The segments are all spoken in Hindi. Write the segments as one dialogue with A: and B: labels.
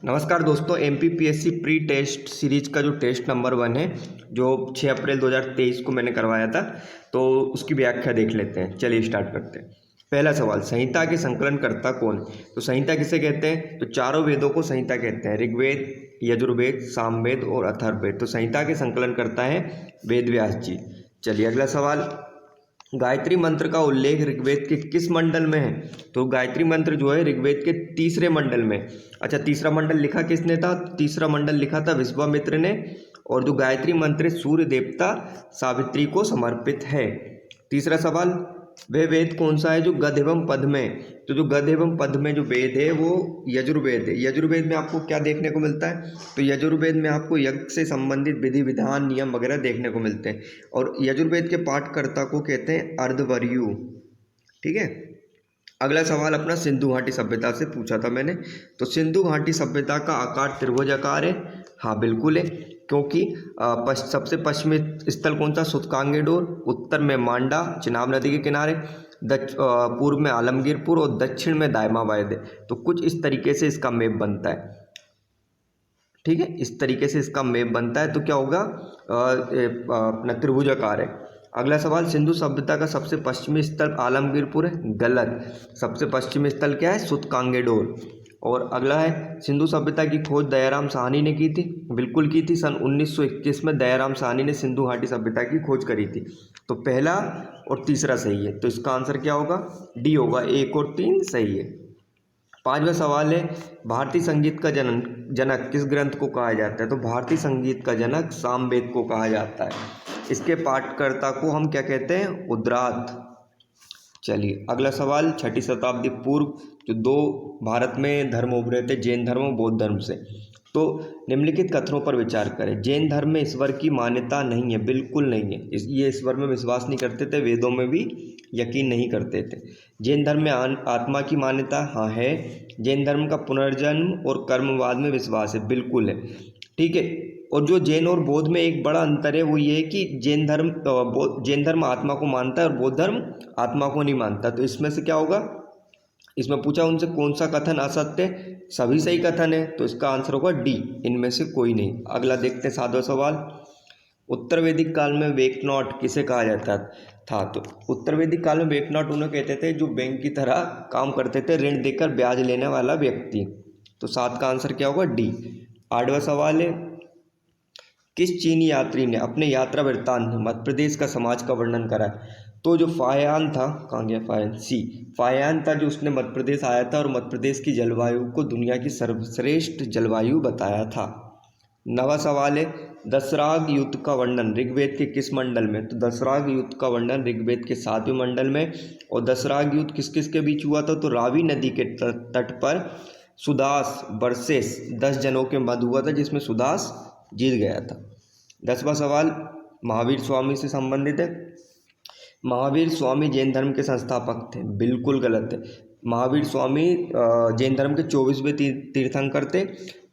A: नमस्कार दोस्तों, एमपीपीएससी प्री टेस्ट सीरीज का जो टेस्ट नंबर 1 है, जो 6 अप्रैल 2023 को मैंने करवाया था, तो उसकी व्याख्या देख लेते हैं। चलिए स्टार्ट करते हैं। पहला सवाल, संहिता के संकलनकर्ता कौन है? तो संहिता किसे कहते हैं? तो चारों वेदों को संहिता कहते हैं, ऋग्वेद, यजुर्वेद, सामवेद और अथर्ववेद। तो संहिता के संकलनकर्ता है वेद व्यास जी। चलिए अगला सवाल, गायत्री मंत्र का उल्लेख ऋग्वेद के किस मंडल में है? तो गायत्री मंत्र जो है ऋग्वेद के तीसरे मंडल में। अच्छा, तीसरा मंडल लिखा किसने था? तीसरा मंडल लिखा था विश्वामित्र ने। और जो गायत्री मंत्र सूर्य देवता सावित्री को समर्पित है। तीसरा सवाल, वह वेद कौन सा है जो गद्य एवं पद में? तो जो गद्य एवं पद में जो वेद है वो यजुर्वेद है। यजुर्वेद में आपको क्या देखने को मिलता है? तो यजुर्वेद में आपको यज्ञ से संबंधित विधि विधान नियम वगैरह देखने को मिलते हैं। और यजुर्वेद के पाठकर्ता को कहते हैं अर्धवर्यु। ठीक है। अगला सवाल अपना सिंधु घाटी सभ्यता से पूछा था मैंने। तो सिंधु घाटी सभ्यता का आकार त्रिभुजाकार है। हाँ बिल्कुल है, क्योंकि सबसे पश्चिमी स्थल कौन सा? सूतकांगेडोर, उत्तर में मांडा चिनाब नदी के किनारे, पूर्व में आलमगीरपुर और दक्षिण में दायमाबाद है। तो कुछ इस तरीके से इसका मैप बनता है। ठीक है, इस तरीके से इसका मैप बनता है। तो क्या होगा? अपना त्रिभुजाकार है। अगला सवाल, सिंधु सभ्यता का सबसे पश्चिमी स्थल आलमगीरपुर है। गलत, सबसे पश्चिमी स्थल क्या है? सूतकांगेडोर। और अगला है, सिंधु सभ्यता की खोज दयाराम साहनी ने की थी। बिल्कुल की थी, सन 1921 में दयाराम साहनी ने सिंधु घाटी सभ्यता की खोज करी थी। तो पहला और तीसरा सही है। तो इसका आंसर क्या होगा? डी होगा, 1 और 3 सही है। पांचवा सवाल है, भारतीय संगीत का जनक किस ग्रंथ को कहा जाता है? तो भारतीय संगीत का जनक सामवेद को कहा जाता है। इसके पाठकर्ता को हम क्या कहते हैं? उद्रात। चलिए अगला सवाल, 6वीं शताब्दी पूर्व जो दो भारत में धर्म उभरे थे, जैन धर्म और बौद्ध धर्म से। तो निम्नलिखित कथनों पर विचार करें। जैन धर्म में ईश्वर की मान्यता नहीं है, बिल्कुल नहीं है। ये ईश्वर में विश्वास नहीं करते थे, वेदों में भी यकीन नहीं करते थे। जैन धर्म में आत्मा की मान्यता हाँ है। जैन धर्म का पुनर्जन्म और कर्मवाद में विश्वास है, बिल्कुल है। ठीक है। और जो जैन और बौद्ध में एक बड़ा अंतर है वो ये है कि जैन धर्म आत्मा को मानता है और बौद्ध धर्म आत्मा को नहीं मानता। तो इसमें से क्या होगा? इसमें पूछा उनसे कौन सा कथन असत्य? सभी सही कथन है, तो इसका आंसर होगा डी, इनमें से कोई नहीं। अगला देखते हैं 7वां सवाल, उत्तर वैदिक काल में वेकनॉट किसे कहा जाता था? तो उत्तर वैदिक काल में वेकनॉट उन्हें कहते थे जो बैंक की तरह काम करते थे, ऋण देकर ब्याज लेने वाला व्यक्ति। तो 7 का आंसर क्या होगा? डी। 8वां सवाल है, किस चीनी यात्री ने अपने यात्रा वृत्तांत में मध्य प्रदेश का समाज का वर्णन करा? तो जो फाहियान था, कहाँ गया फाहियान? सी, फाहियान था जो उसने मध्य प्रदेश आया था और मध्य प्रदेश की जलवायु को दुनिया की सर्वश्रेष्ठ जलवायु बताया था। 9वां सवाल है, दशराग युद्ध का वर्णन ऋग्वेद के किस मंडल में? तो दशराग युद्ध का वर्णन ऋग्वेद के 7वें मंडल में। और दशराग युद्ध किस किस के बीच हुआ था? तो रावी नदी के तट पर सुदास वर्सेस 10 जनों के मध्य हुआ था, जिसमें सुदास जीत गया था। 10वां सवाल महावीर स्वामी से संबंधित है। महावीर स्वामी जैन धर्म के संस्थापक थे, बिल्कुल गलत है। महावीर स्वामी जैन धर्म के 24वें तीर्थंकर थे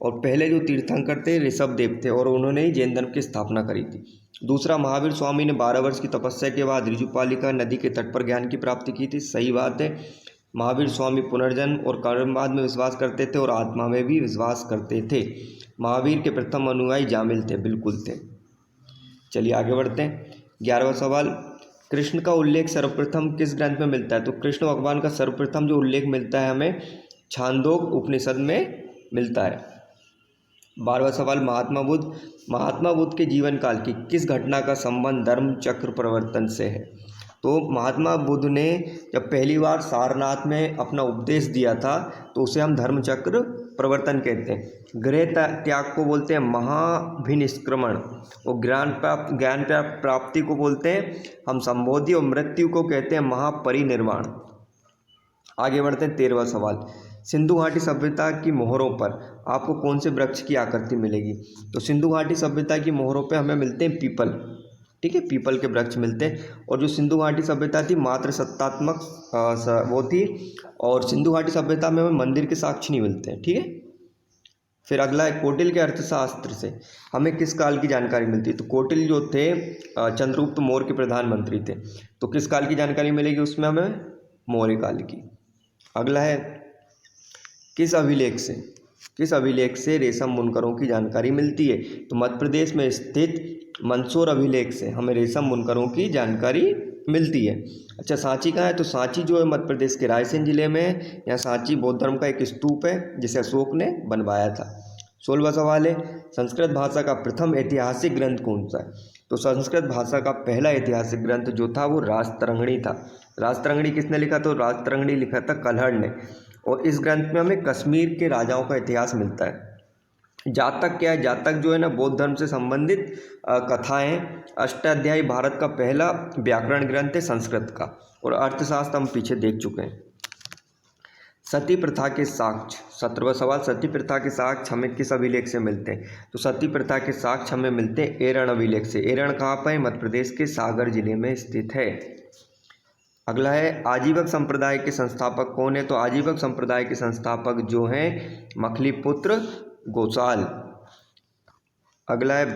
A: और पहले जो तीर्थंकर थे ऋषभदेव थे और उन्होंने ही जैन धर्म की स्थापना करी थी। दूसरा, महावीर स्वामी ने 12 वर्ष की तपस्या के बाद ऋजुपालिका नदी के तट पर ज्ञान की प्राप्ति की थी, सही बात है। महावीर स्वामी पुनर्जन्म और कर्मवाद में विश्वास करते थे और आत्मा में भी विश्वास करते थे। महावीर के प्रथम अनुयायी जामिल थे, बिल्कुल थे। चलिए आगे बढ़ते हैं। 11वां सवाल, कृष्ण का उल्लेख सर्वप्रथम किस ग्रंथ में मिलता है? तो कृष्ण भगवान का सर्वप्रथम जो उल्लेख मिलता है हमें छांदोग उपनिषद में मिलता है। 12वां सवाल, महात्मा बुद्ध के जीवन काल की किस घटना का संबंध धर्म चक्र परिवर्तन से है? तो महात्मा बुद्ध ने जब पहली बार सारनाथ में अपना उपदेश दिया था तो उसे हम धर्म चक्र परिवर्तन कहते हैं। गृह त्याग को बोलते हैं महाभिनिष्क्रमण और ज्ञान प्राप्ति को बोलते हैं हम संबोधि और मृत्यु को कहते हैं महापरिनिर्वाण। आगे बढ़ते हैं 13वां सवाल, सिंधु घाटी सभ्यता की मोहरों पर आपको कौन से वृक्ष की आकृति मिलेगी? तो सिंधु घाटी सभ्यता की मोहरों पर हमें मिलते हैं पीपल। ठीक है, पीपल के वृक्ष मिलते हैं। और जो सिंधु घाटी सभ्यता थी मात्र सत्तात्मक वो थी और सिंधु घाटी सभ्यता में हमें मंदिर के साक्ष्य नहीं मिलते हैं। ठीक है। फिर अगला है, कौटिल्य के अर्थशास्त्र से हमें किस काल की जानकारी मिलती है? तो कौटिल्य जो थे चंद्रगुप्त मौर्य के प्रधानमंत्री थे, तो किस काल की जानकारी मिलेगी उसमें हमें? मौर्य काल की। अगला है, किस अभिलेख से किस अभिलेख से रेशम बुनकरों की जानकारी मिलती है? तो मध्य प्रदेश में स्थित मंदसौर अभिलेख से हमें रेशम बुनकरों की जानकारी मिलती है। अच्छा, सांची कहाँ है? तो सांची जो है मध्य प्रदेश के रायसेन जिले में है। यहाँ सांची बौद्ध धर्म का एक स्तूप है जिसे अशोक ने बनवाया था। 16वां सवाल है, संस्कृत भाषा का प्रथम ऐतिहासिक ग्रंथ कौन सा है? तो संस्कृत भाषा का पहला ऐतिहासिक ग्रंथ जो था वो राजतरंगिणी था। राजतरंगिणी किसने लिखा? तो राजतरंगिणी लिखा था कल्हड़ ने। और इस ग्रंथ में हमें कश्मीर के राजाओं का इतिहास मिलता है। जातक क्या है? जातक जो है ना बौद्ध धर्म से संबंधित कथाएं। अष्टाध्यायी भारत का पहला व्याकरण ग्रंथ है संस्कृत का। और अर्थशास्त्र हम पीछे देख चुके हैं। सती प्रथा के साक्ष्य, 17वां सवाल, सती प्रथा के साक्ष्य हमें किस अभिलेख से मिलते हैं? तो सती प्रथा के साक्ष्य हमें मिलते हैं एरण अभिलेख से। एरण कहाँ पर है? मध्य प्रदेश के सागर जिले में स्थित है। अगला है, आजीवक संप्रदाय के संस्थापक कौन है? तो आजीवक संप्रदाय के संस्थापक जो हैं मखलीपुत्र गोसाल। अगला है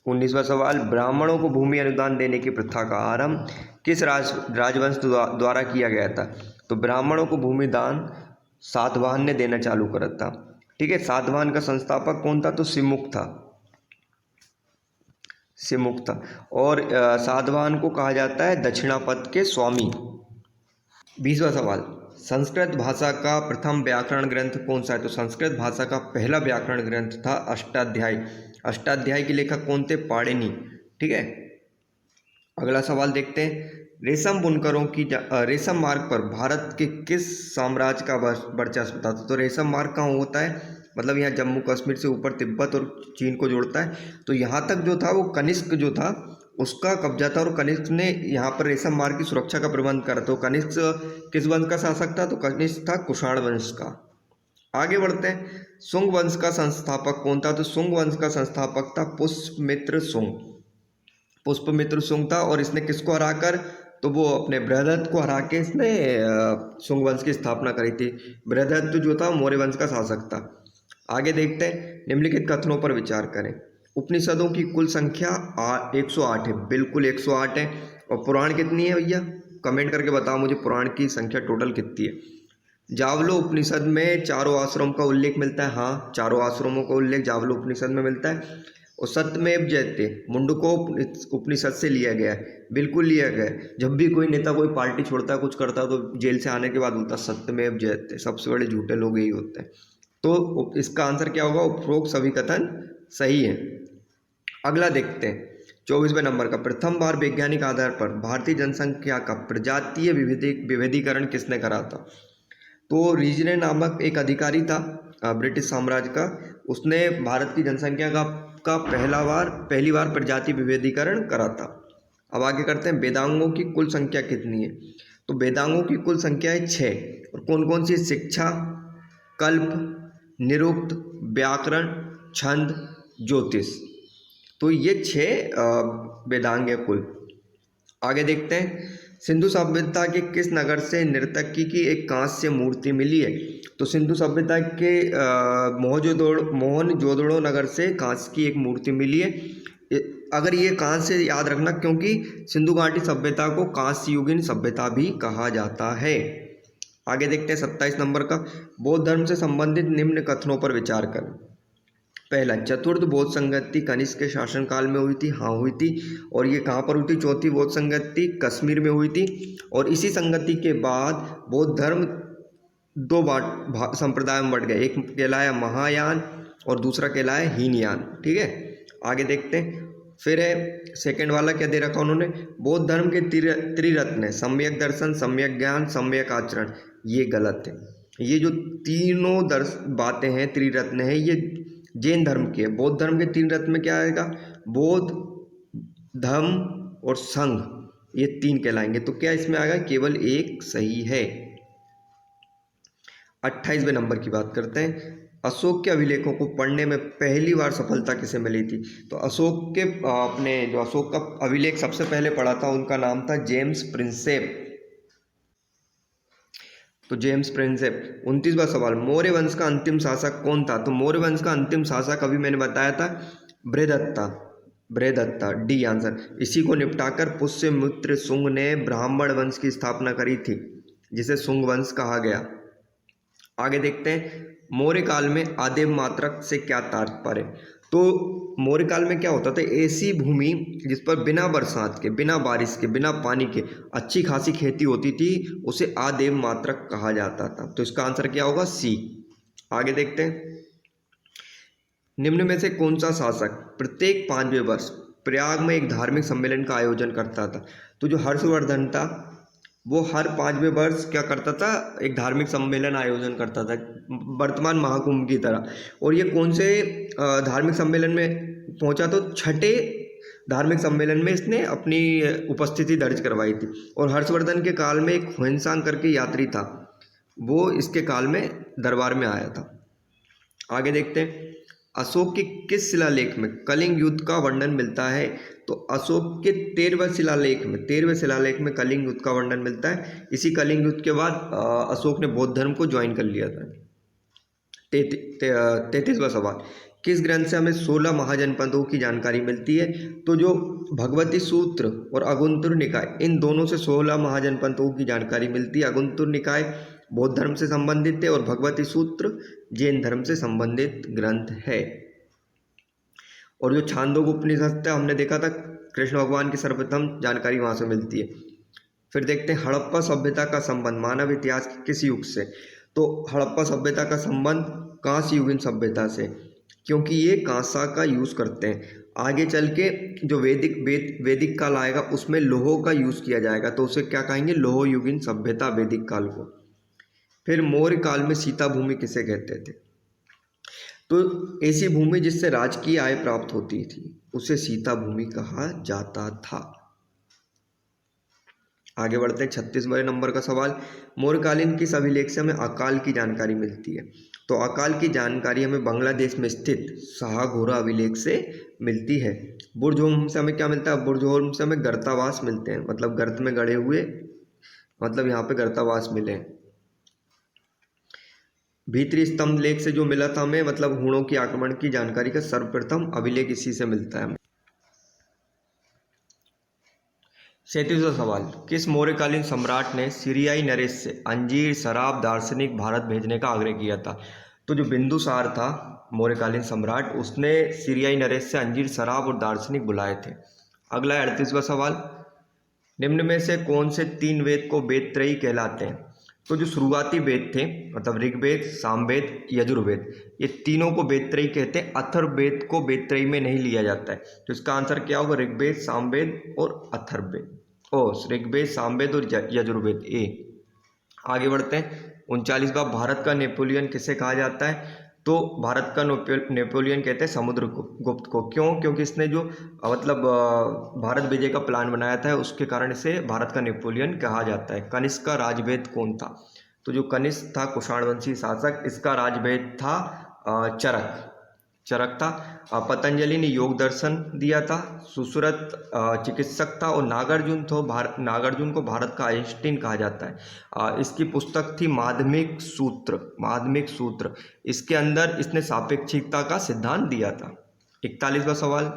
A: 19वां सवाल, ब्राह्मणों को भूमि अनुदान देने की प्रथा का आरंभ किस राजवंश द्वारा किया गया था? तो ब्राह्मणों को भूमि दान सातवाहन ने देना चालू करा था। ठीक है, सातवाहन का संस्थापक कौन था? तो सिमुक था। सिमुक था। और सातवाहन को कहा जाता है दक्षिणापथ के स्वामी। 20वां सवाल, संस्कृत भाषा का प्रथम व्याकरण ग्रंथ कौन सा है? तो संस्कृत भाषा का पहला व्याकरण ग्रंथ था अष्टाध्यायी। अष्टाध्यायी के लेखक कौन थे? पाणिनि। ठीक है, अगला सवाल देखते हैं, रेशम बुनकरों की रेशम मार्ग पर भारत के किस साम्राज्य का वर्चस्व था? तो रेशम मार्ग कहाँ होता है? मतलब यहाँ जम्मू कश्मीर से ऊपर तिब्बत और चीन को जोड़ता है। तो यहाँ तक जो था वो कनिष्क जो था उसका कब्जा था। और कनिष्क ने यहाँ पर रेशम मार्ग की सुरक्षा का प्रबंध करा। तो कनिष्क किस वंश का शासक था? तो कनिष्क था कुषाण वंश का। आगे बढ़ते हैं, शुंग वंश का संस्थापक कौन था? तो शुंग वंश का संस्थापक था पुष्पमित्र शुंग। पुष्पमित्र शुंग था। और इसने किसको हराकर? तो वो अपने बृहदत्त को हरा के इसने शुंग वंश की स्थापना करी थी। बृहदत्त जो था मौर्य वंश का शासक था। आगे देखते हैं, निम्नलिखित कथनों पर विचार करें। उपनिषदों की कुल संख्या 108 है। बिल्कुल 108 है। और पुराण कितनी है भैया? कमेंट करके बताओ मुझे पुराण की संख्या टोटल कितनी है। जावलो उपनिषद में चारों आश्रम का उल्लेख मिलता है। हाँ, चारों आश्रमों का उल्लेख जावलो उपनिषद में मिलता है। और सत्यमेव जयते मुंडको उपनिषद से लिया गया है। बिल्कुल लिया गया है। जब भी कोई नेता कोई पार्टी छोड़ता है, कुछ करता है, तो जेल से आने के बाद बोलता है सत्यमेव जयते। सबसे बड़े झूठे लोग यही होते हैं। तो इसका आंसर क्या होगा? उपरोक्त सभी कथन सही है। अगला देखते हैं, 24वें नंबर का, प्रथम बार वैज्ञानिक आधार पर भारतीय जनसंख्या का प्रजातीय विभेदीकरण किसने करा था? तो रीजने नामक एक अधिकारी था ब्रिटिश साम्राज्य का। उसने भारत की जनसंख्या का पहली बार प्रजाति विभेदीकरण करा था। अब आगे करते हैं, वेदांगों की कुल संख्या कितनी है? तो वेदांगों की कुल संख्या है 6। और कौन कौन सी? शिक्षा, कल्प, निरुक्त, व्याकरण, छंद, ज्योतिष। तो ये 6 वेदांग है कुल। आगे देखते हैं, सिंधु सभ्यता के किस नगर से नर्तकी की एक कांस्य मूर्ति मिली है? तो सिंधु सभ्यता के मोहनजोदड़ो नगर से कांस्य की एक मूर्ति मिली है। अगर ये कांस्य याद रखना, क्योंकि सिंधु घाटी सभ्यता को कांस्य युगीन सभ्यता भी कहा जाता है। आगे देखते हैं 27 नंबर का, बौद्ध धर्म से संबंधित निम्न कथनों पर विचार करें। पहला, चतुर्थ बौद्ध संगति कनिष्क के शासनकाल में हुई थी। हाँ, हुई थी। और ये कहाँ पर हुई थी? चौथी बौद्ध संगति कश्मीर में हुई थी। और इसी संगति के बाद बौद्ध धर्म 2 संप्रदाय में बढ़ गए। एक कहलाया महायान और दूसरा कहलाया हीनयान। ठीक है, आगे देखते हैं। फिर है सेकंड वाला, क्या दे रखा उन्होंने? बौद्ध धर्म के त्रिरत्न है, सम्यक दर्शन, सम्यक ज्ञान, सम्यक आचरण। ये गलत है। ये जो तीनों बातें हैं, त्रिरत्न है, ये जैन धर्म की है। बौद्ध धर्म के 3 रत्न में क्या आएगा? बौद्ध, धम्म और संघ, ये 3 कहलाएंगे। तो क्या इसमें आएगा? केवल एक सही है। 28वें नंबर की बात करते हैं, अशोक के अभिलेखों को पढ़ने में पहली बार सफलता किसे मिली थी? तो अशोक के जो अशोक का अभिलेख सबसे पहले पढ़ा था, उनका नाम था जेम्स प्रिंसेप। तो जेम्स प्रिंसेप। 29वां सवाल, मौर्य वंश का अंतिम शासक कौन था? तो मौर्य वंश का अंतिम शासक अभी मैंने बताया था बृहदत्ता। D answer. इसी को निपटाकर पुष्यमित्र शुंग ने ब्राह्मण वंश की स्थापना करी थी, जिसे शुंग वंश कहा गया। आगे देखते हैं, मौर्य काल में आदेव मात्रक से क्या तात्पर्य? तो मौर्य काल में क्या होता था, ऐसी भूमि जिस पर बिना बरसात के, बिना बारिश के, बिना पानी के अच्छी खासी खेती होती थी, उसे आदेव मात्रक कहा जाता था। तो इसका आंसर क्या होगा? सी। आगे देखते हैं, निम्न में से कौन सा शासक प्रत्येक 5वें वर्ष प्रयाग में एक धार्मिक सम्मेलन का आयोजन करता था? तो जो हर्षवर्धन था वो हर 5वें वर्ष क्या करता था, एक धार्मिक सम्मेलन आयोजन करता था, वर्तमान महाकुंभ की तरह। और ये कौन से धार्मिक सम्मेलन में पहुंचा? तो छठे धार्मिक सम्मेलन में इसने अपनी उपस्थिति दर्ज करवाई थी। और हर्षवर्धन के काल में एक हुएनसांग करके यात्री था, वो इसके काल में दरबार में आया था। आगे देखते हैं, अशोक के किस शिलालेख में कलिंग युद्ध का वर्णन मिलता है? तो अशोक के 13वें शिलालेख में कलिंग युद्ध का वर्णन मिलता है। इसी कलिंग युद्ध के बाद अशोक ने बौद्ध धर्म को ज्वाइन कर लिया था। 33वां सवाल, किस ग्रंथ से हमें 16 महाजनपदों की जानकारी मिलती है? तो जो भगवती सूत्र और अगुंतुर निकाय, इन दोनों से 16 महाजनपदों की जानकारी मिलती है। अगुंतुर निकाय बौद्ध धर्म से संबंधित है और भगवती सूत्र जैन धर्म से संबंधित ग्रंथ है। और जो छांदोग्य उपनिषद था, हमने देखा था कृष्ण भगवान की सर्वप्रथम जानकारी वहाँ से मिलती है। फिर देखते हैं, हड़प्पा सभ्यता का संबंध मानव इतिहास के किस युग से? तो हड़प्पा सभ्यता का संबंध कांस्य युगीन सभ्यता से, क्योंकि ये कांसा का यूज़ करते हैं। आगे चल के जो वैदिक काल आएगा उसमें लोहो का यूज़ किया जाएगा, तो उसे क्या कहेंगे? लोह युगीन सभ्यता, वैदिक काल को। फिर मौर्य काल में सीता भूमि किसे कहते थे? तो ऐसी भूमि जिससे राजकीय आय प्राप्त होती थी उसे सीता भूमि कहा जाता था। आगे बढ़ते हैं, 36वें नंबर का सवाल, मौर्यकालीन किस अभिलेख से हमें अकाल की जानकारी मिलती है? तो अकाल की जानकारी हमें बांग्लादेश में स्थित शाहघोरा अभिलेख से मिलती है। बुरजोम से हमें क्या मिलता है? बुरजोम से हमें गर्तावास मिलते हैं, मतलब गर्त में गड़े हुए, मतलब यहाँ पे गर्तावास मिले हैं। भीतरी स्तंभ लेख से जो मिला था हमें, मतलब हूणों की आक्रमण की जानकारी का सर्वप्रथम अभिलेख इसी से मिलता है। 37वां सवाल, किस मौर्यकालीन सम्राट ने सीरियाई नरेश से अंजीर, शराब, दार्शनिक भारत भेजने का आग्रह किया था? तो जो बिंदुसार था मौर्यकालीन सम्राट, उसने सीरियाई नरेश से अंजीर, शराब और दार्शनिक बुलाए थे। अगला है 38वां सवाल, निम्न में से कौन से 3 वेद को वेदत्रयी कहलाते हैं? तो जो शुरुआती वेद थे, मतलब ऋग्वेद, सामवेद, यजुर्वेद, ये तीनों को वेदत्रयी कहते हैं। अथर्ववेद को वेदत्रयी में नहीं लिया जाता है। तो इसका आंसर क्या होगा? ऋग्वेद, सामवेद और अथर्ववेद। ऋग्वेद, सामवेद और यजुर्वेद, ए। आगे बढ़ते हैं, 39वां, भारत का नेपोलियन किसे कहा जाता है? तो भारत का नेपोलियन कहते हैं समुद्रगुप्त को। क्यों? क्योंकि इसने जो मतलब भारत विजय का प्लान बनाया था, उसके कारण इसे भारत का नेपोलियन कहा जाता है। कनिष्क का राजवेद कौन था? तो जो कनिष्क था कुषाणवंशी शासक, इसका राजवेद था चरक था। पतंजलि ने योग दर्शन दिया था। सुश्रुत चिकित्सक था। और नागार्जुन को भारत का आइंस्टीन कहा जाता है। इसकी पुस्तक थी माध्यमिक सूत्र। इसके अंदर इसने सापेक्षिकता का सिद्धांत दिया था। 41वां सवाल,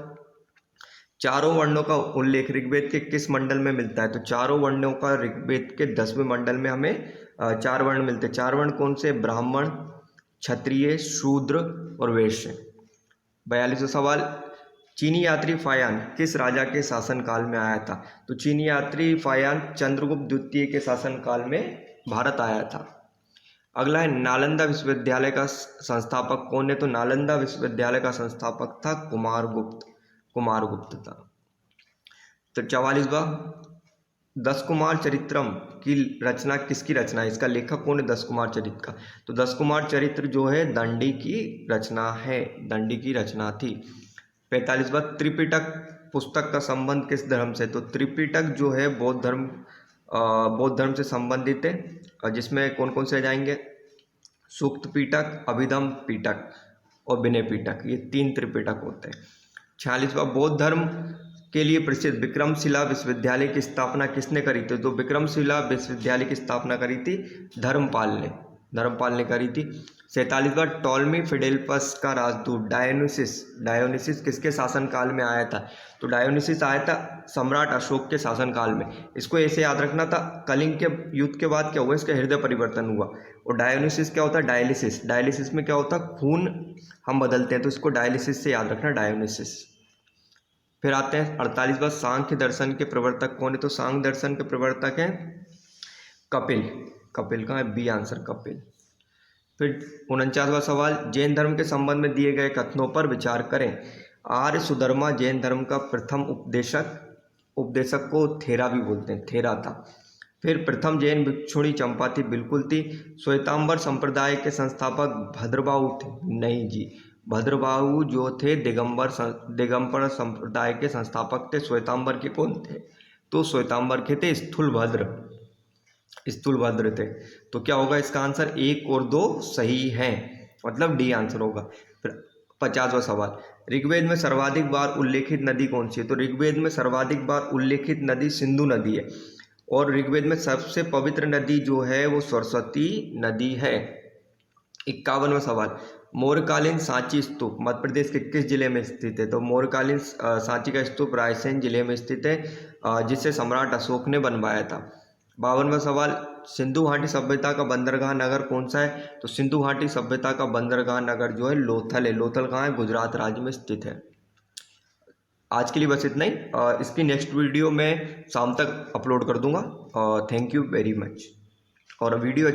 A: चारों वर्णों का उल्लेख ऋग्वेद के किस मंडल में मिलता है? तो चारों वर्णों का ऋग्वेद के 10वें मंडल में हमें 4 वर्ण मिलते हैं। 4 वर्ण कौन से? ब्राह्मण, क्षत्रिय, शूद्र और वैश्य। 42वां सवाल, चीनी यात्री फायान किस राजा के शासनकाल में आया था? तो चीनी यात्री फायान चंद्रगुप्त द्वितीय के शासनकाल में भारत आया था। अगला है, नालंदा विश्वविद्यालय का संस्थापक कौन है? तो नालंदा विश्वविद्यालय का संस्थापक था कुमारगुप्त था। तो 44वां, दस कुमार चरित्रम की रचना किसकी रचना है? इसका लेखक कौन है दस कुमार चरित्र का? तो दस कुमार चरित्र जो है दंडी की रचना थी। 45वां, त्रिपिटक पुस्तक का संबंध किस धर्म से? तो त्रिपिटक जो है बौद्ध धर्म से संबंधित है, जिसमें कौन कौन से आ जाएंगे? सूक्त पिटक, अभिधम पिटक और विनय पिटक, ये 3 त्रिपिटक होते हैं। 46वां, बौद्ध धर्म के लिए प्रसिद्ध विक्रमशिला विश्वविद्यालय की स्थापना किसने करी थी? तो विक्रमशिला विश्वविद्यालय की स्थापना करी थी धर्मपाल ने। धर्मपाल ने करी थी। 47वां टॉलमी फिडेल्पस का राजदूत डायोनिसिस किसके शासनकाल में आया था? तो डायोनिसिस आया था सम्राट अशोक के शासनकाल में। इसको ऐसे याद रखना था, कलिंग के युद्ध के बाद क्या हुआ, इसका हृदय परिवर्तन हुआ। और डायोनिसिस क्या होता है? डायलिसिस में क्या होता है? खून हम बदलते हैं, तो इसको डायलिसिस से याद रखना, डायोनिसिस। फिर आते हैं 48वां, सांख्य दर्शन के प्रवर्तक कौन है? तो सांख्य दर्शन के प्रवर्तक हैं कपिल का है बी आंसर, कपिल। फिर 49वां सवाल, जैन धर्म के संबंध में दिए गए कथनों पर विचार करें। आर्य सुधर्मा जैन धर्म का प्रथम उपदेशक को थेरा भी बोलते हैं, थेरा था। फिर प्रथम जैन भिक्षुणी चंपा थी, बिल्कुल थी। श्वेतांबर संप्रदाय के संस्थापक भद्रबाहु थे, नहीं जी। भद्रबाहु जो थे दिगंबर संप्रदाय के संस्थापक थे। श्वेतांबर के कौन थे? तो श्वेतांबर के थे स्थूलभद्र थे। तो क्या होगा इसका आंसर? 1 और 2 सही हैं, मतलब डी आंसर होगा। फिर 50वां सवाल, ऋग्वेद में सर्वाधिक बार उल्लेखित नदी कौन सी है? तो ऋग्वेद में सर्वाधिक बार उल्लेखित नदी सिंधु नदी है, और ऋग्वेद में सबसे पवित्र नदी जो है वो सरस्वती नदी है। 51वां सवाल, मौर्यकालीन सांची स्तूप मध्य प्रदेश के किस जिले में स्थित है? तो मौर्यकालीन सांची का स्तूप रायसेन जिले में स्थित है, जिसे सम्राट अशोक ने बनवाया था। 52वां सवाल, सिंधु घाटी सभ्यता का बंदरगाह नगर कौन सा है? तो सिंधु घाटी सभ्यता का बंदरगाह नगर जो है लोथल है। लोथल कहाँ है? गुजरात राज्य में स्थित है। आज के लिए बस इतना ही। इसकी नेक्स्ट वीडियो मैं शाम तक अपलोड कर दूंगा। Thank you very much. और वीडियो